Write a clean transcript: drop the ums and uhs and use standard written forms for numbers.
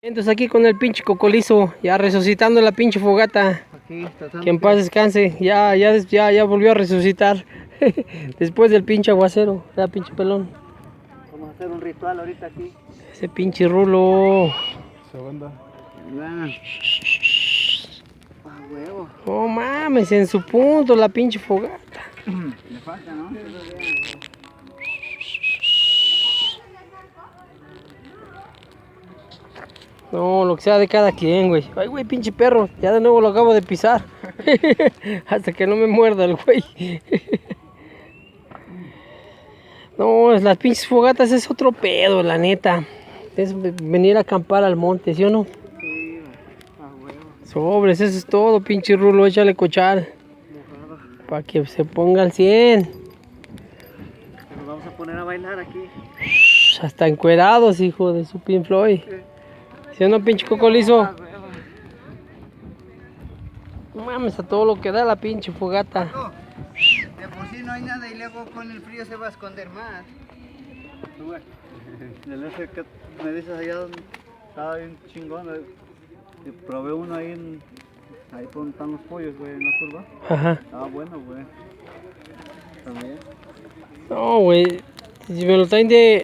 Entonces aquí con el pinche cocolizo, ya resucitando la pinche fogata. Aquí, Que en paz descanse, ya volvió a resucitar. Después del pinche aguacero, ya pinche pelón. Vamos a hacer un ritual ahorita aquí. Ese pinche rulo. Segunda. Ah, huevo. Oh mames, en su punto la pinche fogata. Le falta, ¿no? No, lo que sea de cada quien, güey. Ay, güey, pinche perro, ya de nuevo lo acabo de pisar. Hasta que no me muerda el güey. No, las pinches fogatas es otro pedo, la neta. Es venir a acampar al monte, ¿sí o no? Sí, ah, huevo. Sobres, eso es todo, pinche rulo, échale cochar. Mojado. Para que se ponga al 100. Nos vamos a poner a bailar aquí. Hasta encuerados, hijo de su Pink Floyd. ¿Sí o no, pinche cocolizo? Ah, huevo. No mames, a todo lo que da la pinche fogata. De por sí no hay nada y luego con el frío se va a esconder más. Güey, el ese que me dices allá donde estaba bien chingón. Y probé uno ahí ahí por donde están los pollos, güey, en la curva. Ajá. Estaba bueno, güey. También. No, güey. Si me lo traen de